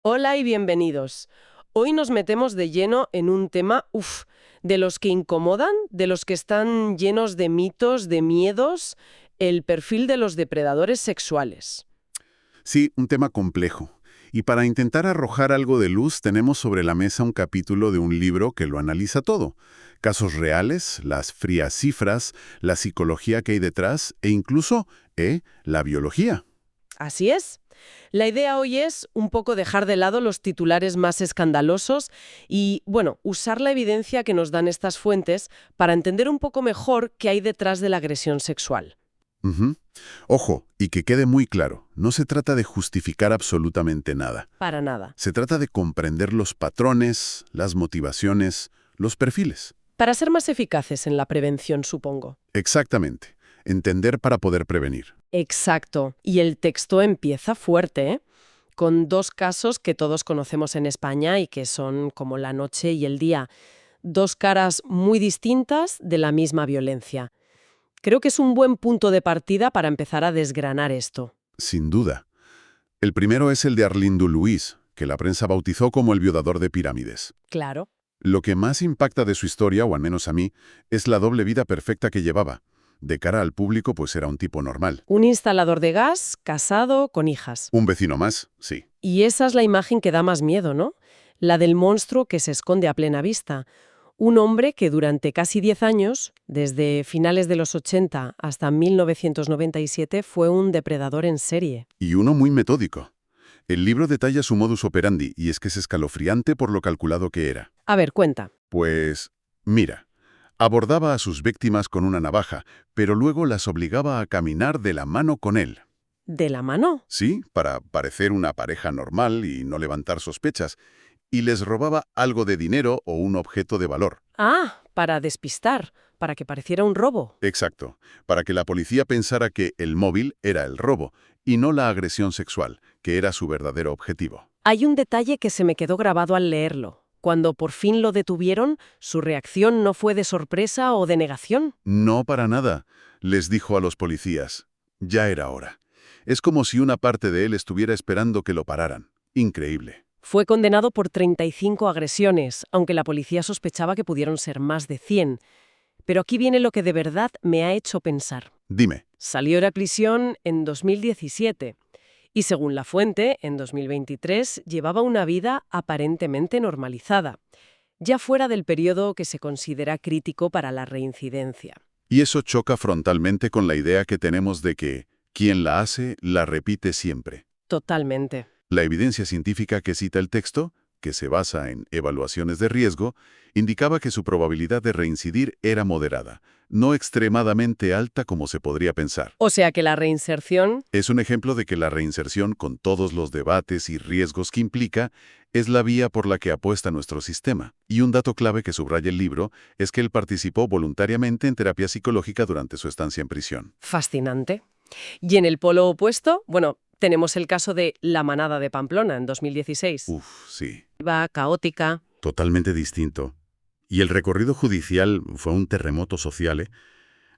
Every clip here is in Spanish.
Hola y bienvenidos. Hoy nos metemos de lleno en un tema, de los que incomodan, de los que están llenos de mitos, de miedos, el perfil de los depredadores sexuales. Sí, un tema complejo. Y para intentar arrojar algo de luz, tenemos sobre la mesa un capítulo de un libro que lo analiza todo. Casos reales, las frías cifras, la psicología que hay detrás e incluso, la biología. Así es. La idea hoy es un poco dejar de lado los titulares más escandalosos y, bueno, usar la evidencia que nos dan estas fuentes para entender un poco mejor qué hay detrás de la agresión sexual. Ujú. Ojo, y que quede muy claro, no se trata de justificar absolutamente nada. Para nada. Se trata de comprender los patrones, las motivaciones, los perfiles. Para ser más eficaces en la prevención, supongo. Exactamente. Entender para poder prevenir. Exacto. Y el texto empieza fuerte, ¿eh? Con dos casos que todos conocemos en España y que son como la noche y el día. Dos caras muy distintas de la misma violencia. Creo que es un buen punto de partida para empezar a desgranar esto. Sin duda. El primero es el de Arlindo Luis, que la prensa bautizó como el violador de pirámides. Claro. Lo que más impacta de su historia, o al menos a mí, es la doble vida perfecta que llevaba. De cara al público, pues era un tipo normal. Un instalador de gas, casado, con hijas. Un vecino más, sí. Y esa es la imagen que da más miedo, ¿no? La del monstruo que se esconde a plena vista. Un hombre que durante casi 10 años, desde finales de los 80 hasta 1997, fue un depredador en serie. Y uno muy metódico. El libro detalla su modus operandi, y es que es escalofriante por lo calculado que era. A ver, cuenta. Pues, mira, abordaba a sus víctimas con una navaja, pero luego las obligaba a caminar de la mano con él. ¿De la mano? Sí, para parecer una pareja normal y no levantar sospechas, y les robaba algo de dinero o un objeto de valor. Ah, para despistar, para que pareciera un robo. Exacto, para que la policía pensara que el móvil era el robo y no la agresión sexual, que era su verdadero objetivo. Hay un detalle que se me quedó grabado al leerlo. Cuando por fin lo detuvieron, su reacción no fue de sorpresa o de negación. No para nada, les dijo a los policías. Ya era hora. Es como si una parte de él estuviera esperando que lo pararan. Increíble. Fue condenado por 35 agresiones, aunque la policía sospechaba que pudieron ser más de 100. Pero aquí viene lo que de verdad me ha hecho pensar. Dime, Salió de la prisión en 2017 y, según la fuente, en 2023 llevaba una vida aparentemente normalizada, ya fuera del periodo que se considera crítico para la reincidencia. y eso choca frontalmente con la idea que tenemos de que quien la hace, la repite siempre. Totalmente. La evidencia científica que cita el texto, que se basa en evaluaciones de riesgo, indicaba que su probabilidad de reincidir era moderada, no extremadamente alta como se podría pensar. O sea que la reinserción... Es un ejemplo de que la reinserción, con todos los debates y riesgos que implica, es la vía por la que apuesta nuestro sistema. Y un dato clave que subraya el libro es que él participó voluntariamente en terapia psicológica durante su estancia en prisión. Fascinante. Y en el polo opuesto, bueno, tenemos el caso de La Manada de Pamplona en 2016. Sí, Iba caótica. totalmente distinto. Y el recorrido judicial fue un terremoto social, ¿eh?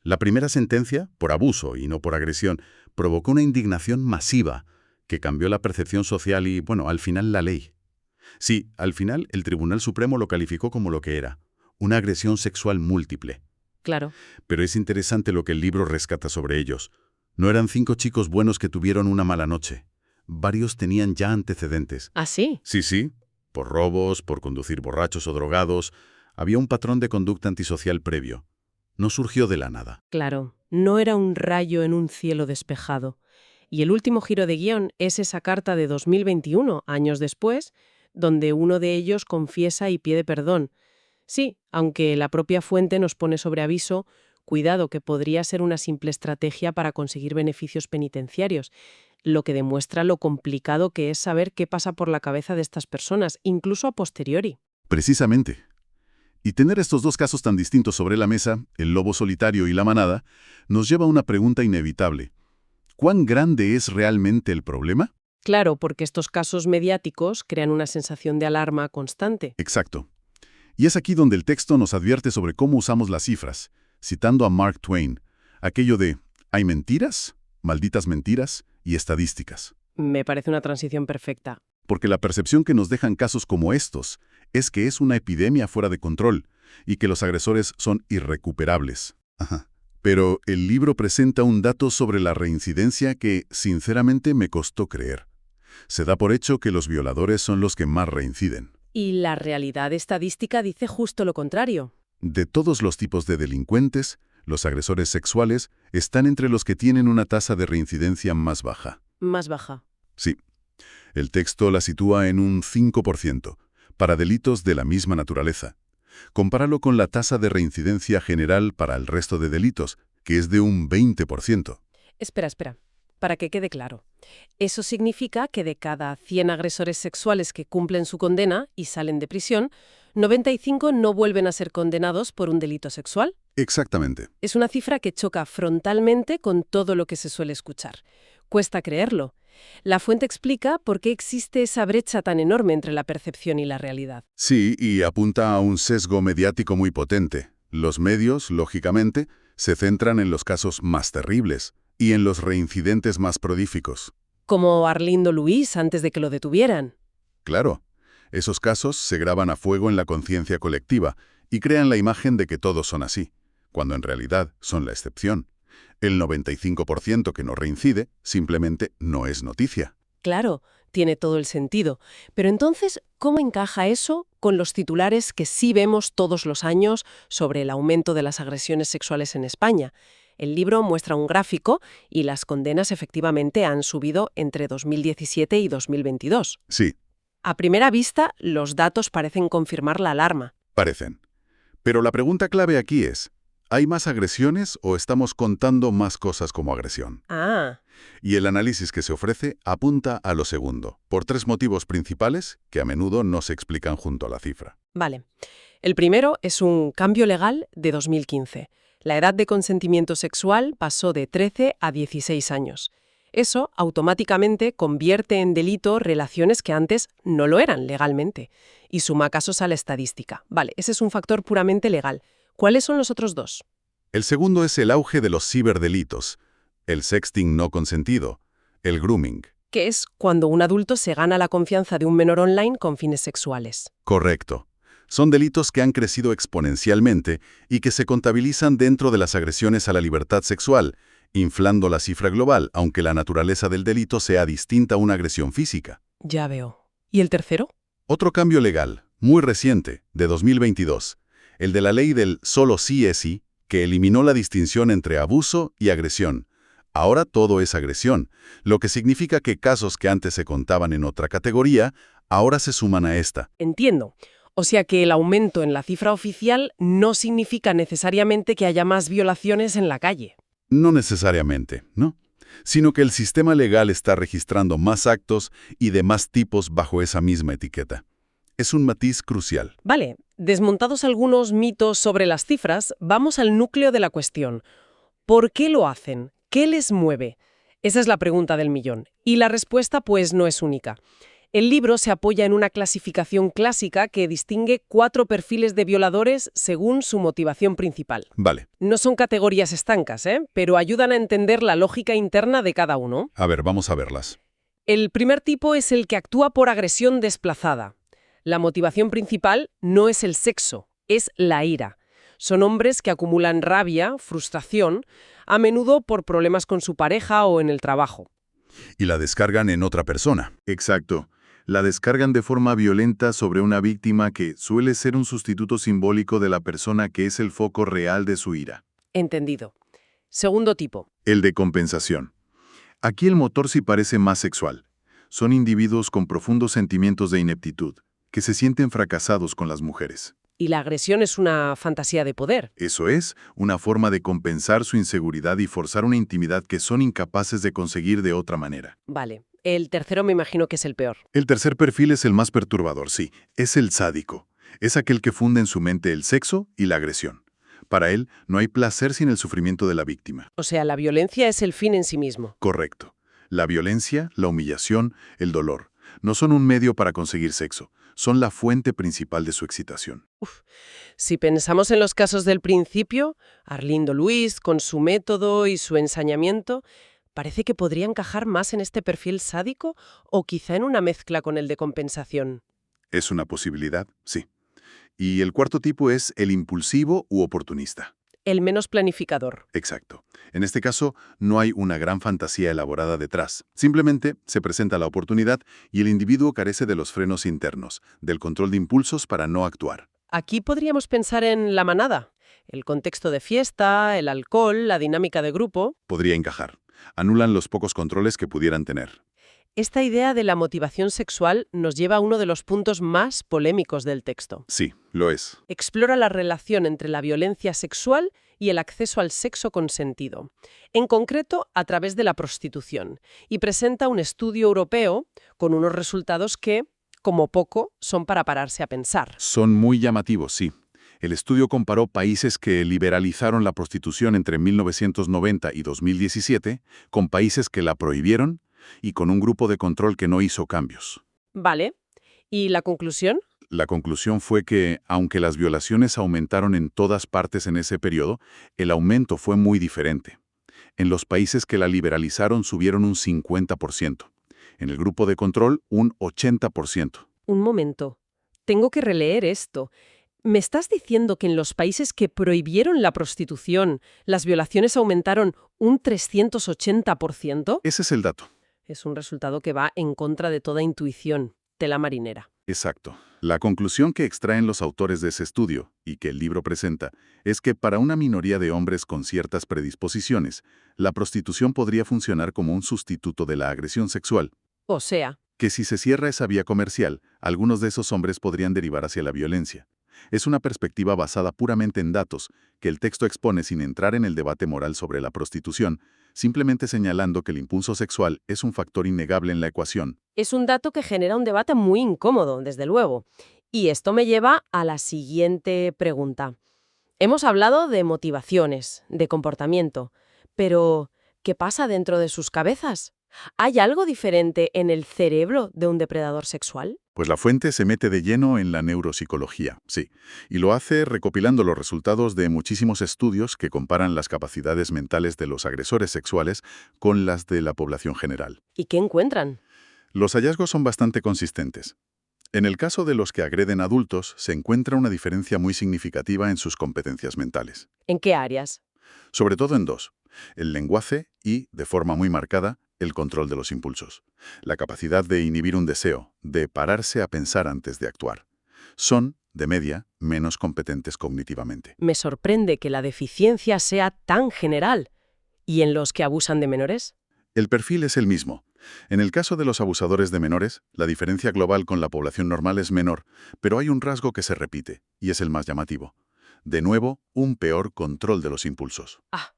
La primera sentencia, por abuso y no por agresión, provocó una indignación masiva que cambió la percepción social y, bueno, al final la ley. Sí, al final el Tribunal Supremo lo calificó como lo que era, una agresión sexual múltiple. Claro. Pero es interesante lo que el libro rescata sobre ellos. No eran 5 chicos buenos que tuvieron una mala noche. Varios tenían ya antecedentes. ¿Ah, sí? Sí, por robos, por conducir borrachos o drogados. Había un patrón de conducta antisocial previo. No surgió de la nada. Claro. No era un rayo en un cielo despejado. Y el último giro de guión es esa carta de 2021, años después, donde uno de ellos confiesa y pide perdón. Sí, aunque la propia fuente nos pone sobre aviso, cuidado, que podría ser una simple estrategia para conseguir beneficios penitenciarios, lo que demuestra lo complicado que es saber qué pasa por la cabeza de estas personas, incluso a posteriori. Precisamente. Y tener estos dos casos tan distintos sobre la mesa, el lobo solitario y la manada, nos lleva a una pregunta inevitable. ¿Cuán grande es realmente el problema? Claro, porque estos casos mediáticos crean una sensación de alarma constante. Exacto. Y es aquí donde el texto nos advierte sobre cómo usamos las cifras, citando a Mark Twain, aquello de «hay mentiras, malditas mentiras y estadísticas». Me parece una transición perfecta. porque la percepción que nos dejan casos como estos es que es una epidemia fuera de control y que los agresores son irrecuperables. Ajá. Pero el libro presenta un dato sobre la reincidencia que, sinceramente, me costó creer. Se da por hecho que los violadores son los que más reinciden. Y la realidad estadística dice justo lo contrario. De todos los tipos de delincuentes, los agresores sexuales están entre los que tienen una tasa de reincidencia más baja. Más baja. Sí. El texto la sitúa en un 5%, para delitos de la misma naturaleza. Compáralo con la tasa de reincidencia general para el resto de delitos, que es de un 20%. Espera. Para que quede claro. Eso significa que de cada 100 agresores sexuales que cumplen su condena y salen de prisión, 95 no vuelven a ser condenados por un delito sexual. Exactamente. Es una cifra que choca frontalmente con todo lo que se suele escuchar. Cuesta creerlo. La fuente explica por qué existe esa brecha tan enorme entre la percepción y la realidad. Sí, y apunta a un sesgo mediático muy potente. Los medios, lógicamente, se centran en los casos más terribles y en los reincidentes más prolíficos. Como Arlindo Luis antes de que lo detuvieran. Claro, esos casos se graban a fuego en la conciencia colectiva y crean la imagen de que todos son así, cuando en realidad son la excepción. El 95% que no reincide simplemente no es noticia. Claro, tiene todo el sentido. Pero entonces, ¿cómo encaja eso con los titulares que sí vemos todos los años sobre el aumento de las agresiones sexuales en España? El libro muestra un gráfico y las condenas efectivamente han subido entre 2017 y 2022. Sí, A primera vista, los datos parecen confirmar la alarma. parecen. Pero la pregunta clave aquí es, ¿hay más agresiones o estamos contando más cosas como agresión? Ah, Y el análisis que se ofrece apunta a lo segundo, por 3 motivos principales que a menudo no se explican junto a la cifra. vale. El primero es un cambio legal de 2015. La edad de consentimiento sexual pasó de 13 a 16 años. Eso automáticamente convierte en delito relaciones que antes no lo eran legalmente y suma casos a la estadística. Vale, ese es un factor puramente legal. ¿Cuáles son los otros dos? El segundo es el auge de los ciberdelitos, el sexting no consentido, el grooming. Que es cuando un adulto se gana la confianza de un menor online con fines sexuales. Correcto. Son delitos que han crecido exponencialmente y que se contabilizan dentro de las agresiones a la libertad sexual, inflando la cifra global, aunque la naturaleza del delito sea distinta a una agresión física. Ya veo. ¿Y el tercero? Otro cambio legal, muy reciente, de 2022, el de la ley del solo sí es sí, que eliminó la distinción entre abuso y agresión. Ahora todo es agresión, lo que significa que casos que antes se contaban en otra categoría, ahora se suman a esta. Entiendo. O sea que el aumento en la cifra oficial no significa necesariamente que haya más violaciones en la calle. No necesariamente, ¿no? Sino que el sistema legal está registrando más actos y de más tipos bajo esa misma etiqueta. Es un matiz crucial. Vale, desmontados algunos mitos sobre las cifras, vamos al núcleo de la cuestión. ¿Por qué lo hacen? ¿Qué les mueve? Esa es la pregunta del millón. Y la respuesta, pues, no es única. El libro se apoya en una clasificación clásica que distingue 4 perfiles de violadores según su motivación principal. Vale, No son categorías estancas, pero ayudan a entender la lógica interna de cada uno. a ver, vamos a verlas. El primer tipo es el que actúa por agresión desplazada. La motivación principal no es el sexo, es la ira. Son hombres que acumulan rabia, frustración, a menudo por problemas con su pareja o en el trabajo. Y la descargan en otra persona. Exacto. La descargan de forma violenta sobre una víctima que suele ser un sustituto simbólico de la persona que es el foco real de su ira. Entendido. Segundo tipo. El de compensación. Aquí el motor sí parece más sexual. Son individuos con profundos sentimientos de ineptitud, que se sienten fracasados con las mujeres. Y la agresión es una fantasía de poder. Eso es, una forma de compensar su inseguridad y forzar una intimidad que son incapaces de conseguir de otra manera. Vale. El tercero me imagino que es el peor. El tercer perfil es el más perturbador, sí. Es el sádico. Es aquel que funde en su mente el sexo y la agresión. Para él, no hay placer sin el sufrimiento de la víctima. O sea, la violencia es el fin en sí mismo. Correcto. La violencia, la humillación, el dolor, no son un medio para conseguir sexo. Son la fuente principal de su excitación. Si pensamos en los casos del principio, Arlindo Luis, con su método y su ensañamiento, Parece que podría encajar más en este perfil sádico o quizá en una mezcla con el de compensación. Es una posibilidad, sí. Y el cuarto tipo es el impulsivo u oportunista. El menos planificador. Exacto. En este caso, no hay una gran fantasía elaborada detrás. Simplemente se presenta la oportunidad y el individuo carece de los frenos internos, del control de impulsos para no actuar. Aquí podríamos pensar en la manada, el contexto de fiesta, el alcohol, la dinámica de grupo. Podría encajar. Anulan los pocos controles que pudieran tener. Esta idea de la motivación sexual nos lleva a uno de los puntos más polémicos del texto. Sí, lo es. Explora la relación entre la violencia sexual y el acceso al sexo consentido, en concreto a través de la prostitución, y presenta un estudio europeo con unos resultados que, como poco, son para pararse a pensar. Son muy llamativos, sí. El estudio comparó países que liberalizaron la prostitución entre 1990 y 2017 con países que la prohibieron y con un grupo de control que no hizo cambios. Vale. ¿Y la conclusión? La conclusión fue que, aunque las violaciones aumentaron en todas partes en ese periodo, el aumento fue muy diferente. En los países que la liberalizaron subieron un 50%. En el grupo de control, un 80%. Un momento. Tengo que releer esto. ¿Me estás diciendo que en los países que prohibieron la prostitución, las violaciones aumentaron un 380%? Ese es el dato. Es un resultado que va en contra de toda intuición. Tela marinera. Exacto. La conclusión que extraen los autores de ese estudio, y que el libro presenta, es que para una minoría de hombres con ciertas predisposiciones, la prostitución podría funcionar como un sustituto de la agresión sexual. O sea, Que si se cierra esa vía comercial, algunos de esos hombres podrían derivar hacia la violencia. Es una perspectiva basada puramente en datos, que el texto expone sin entrar en el debate moral sobre la prostitución, simplemente señalando que el impulso sexual es un factor innegable en la ecuación. es un dato que genera un debate muy incómodo, desde luego. Y esto me lleva a la siguiente pregunta. Hemos hablado de motivaciones, de comportamiento, pero ¿qué pasa dentro de sus cabezas? ¿Hay algo diferente en el cerebro de un depredador sexual? Pues la fuente se mete de lleno en la neuropsicología, sí, y lo hace recopilando los resultados de muchísimos estudios que comparan las capacidades mentales de los agresores sexuales con las de la población general. ¿Y qué encuentran? Los hallazgos son bastante consistentes. En el caso de los que agreden adultos, se encuentra una diferencia muy significativa en sus competencias mentales. ¿En qué áreas? Sobre todo en dos: el lenguaje y, de forma muy marcada, el control de los impulsos. La capacidad de inhibir un deseo, de pararse a pensar antes de actuar. Son, de media, menos competentes cognitivamente. Me sorprende que la deficiencia sea tan general. ¿Y en los que abusan de menores? El perfil es el mismo. En el caso de los abusadores de menores, la diferencia global con la población normal es menor, pero hay un rasgo que se repite, y es el más llamativo. De nuevo, un peor control de los impulsos. Ah,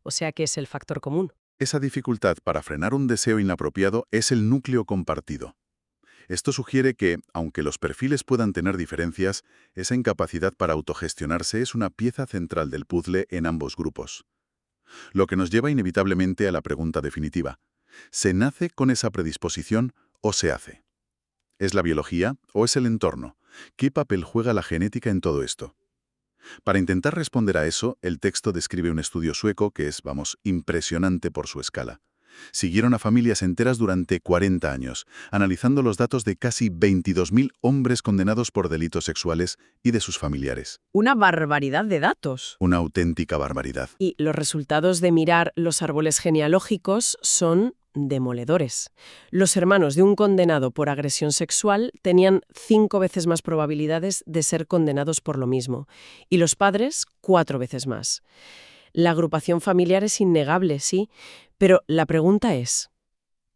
o sea que es el factor común. Esa dificultad para frenar un deseo inapropiado es el núcleo compartido. Esto sugiere que, aunque los perfiles puedan tener diferencias, esa incapacidad para autogestionarse es una pieza central del puzzle en ambos grupos. Lo que nos lleva inevitablemente a la pregunta definitiva: ¿se nace con esa predisposición o se hace? ¿Es la biología o es el entorno? ¿Qué papel juega la genética en todo esto? Para intentar responder a eso, el texto describe un estudio sueco que es, impresionante por su escala. Siguieron a familias enteras durante 40 años, analizando los datos de casi 22.000 hombres condenados por delitos sexuales y de sus familiares. Una barbaridad de datos. Una auténtica barbaridad. Y los resultados de mirar los árboles genealógicos son demoledores. Los hermanos de un condenado por agresión sexual tenían 5 veces más probabilidades de ser condenados por lo mismo, y los padres 4 veces más. La agrupación familiar es innegable, sí, pero la pregunta es,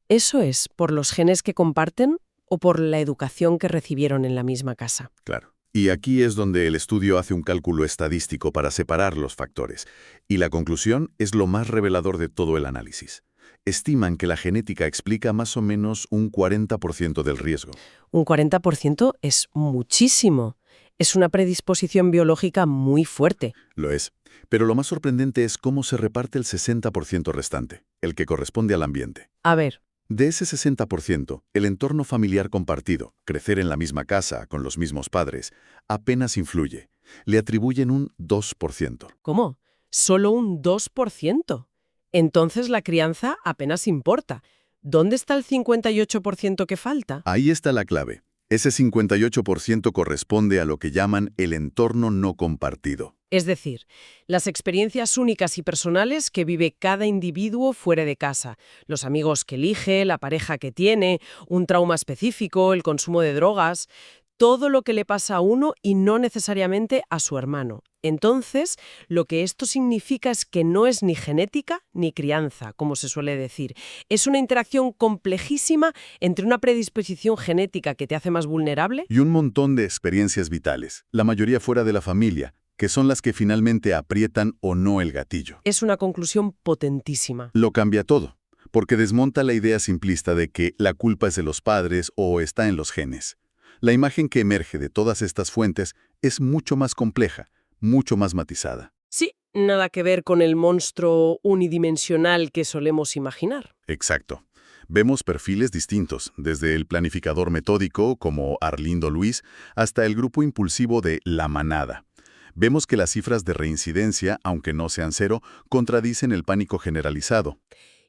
¿eso es por los genes que comparten o por la educación que recibieron en la misma casa? Claro. Y aquí es donde el estudio hace un cálculo estadístico para separar los factores. Y la conclusión es lo más revelador de todo el análisis. Estiman que la genética explica más o menos un 40% del riesgo. Un 40% es muchísimo. Es una predisposición biológica muy fuerte. Lo es. Pero lo más sorprendente es cómo se reparte el 60% restante, el que corresponde al ambiente. A ver. De ese 60%, el entorno familiar compartido, crecer en la misma casa, con los mismos padres, apenas influye. Le atribuyen un 2%. ¿Cómo? ¿Solo un 2%? Entonces la crianza apenas importa. ¿Dónde está el 58% que falta? Ahí está la clave. Ese 58% corresponde a lo que llaman el entorno no compartido. Es decir, las experiencias únicas y personales que vive cada individuo fuera de casa, los amigos que elige, la pareja que tiene, un trauma específico, el consumo de drogas, todo lo que le pasa a uno y no necesariamente a su hermano. Entonces, lo que esto significa es que no es ni genética ni crianza, como se suele decir. Es una interacción complejísima entre una predisposición genética que te hace más vulnerable. Y un montón de experiencias vitales, la mayoría fuera de la familia, que son las que finalmente aprietan o no el gatillo. Es una conclusión potentísima. Lo cambia todo, porque desmonta la idea simplista de que la culpa es de los padres o está en los genes. La imagen que emerge de todas estas fuentes es mucho más compleja, mucho más matizada. Sí, nada que ver con el monstruo unidimensional que solemos imaginar. Exacto. Vemos perfiles distintos, desde el planificador metódico, como Arlindo Luis, hasta el grupo impulsivo de La Manada. Vemos que las cifras de reincidencia, aunque no sean cero, contradicen el pánico generalizado.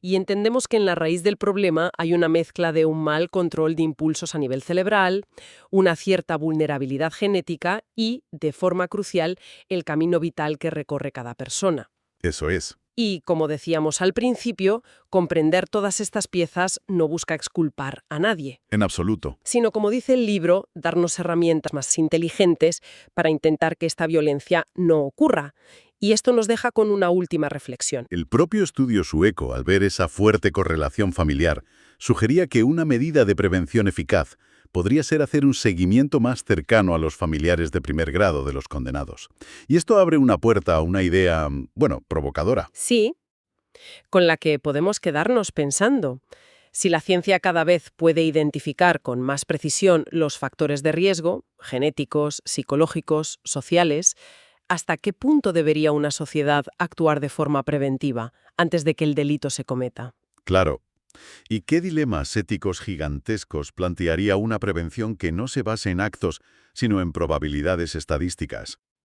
Y entendemos que en la raíz del problema hay una mezcla de un mal control de impulsos a nivel cerebral, una cierta vulnerabilidad genética y, de forma crucial, el camino vital que recorre cada persona. Eso es. Y, como decíamos al principio, comprender todas estas piezas no busca exculpar a nadie, En absoluto. sino, como dice el libro, darnos herramientas más inteligentes para intentar que esta violencia no ocurra. Y esto nos deja con una última reflexión. El propio estudio sueco, al ver esa fuerte correlación familiar, sugería que una medida de prevención eficaz podría ser hacer un seguimiento más cercano a los familiares de primer grado de los condenados. Y esto abre una puerta a una idea, provocadora. Sí, con la que podemos quedarnos pensando. Si la ciencia cada vez puede identificar con más precisión los factores de riesgo, genéticos, psicológicos, sociales, ¿hasta qué punto debería una sociedad actuar de forma preventiva antes de que el delito se cometa? Claro. ¿Y qué dilemas éticos gigantescos plantearía una prevención que no se base en actos, sino en probabilidades estadísticas?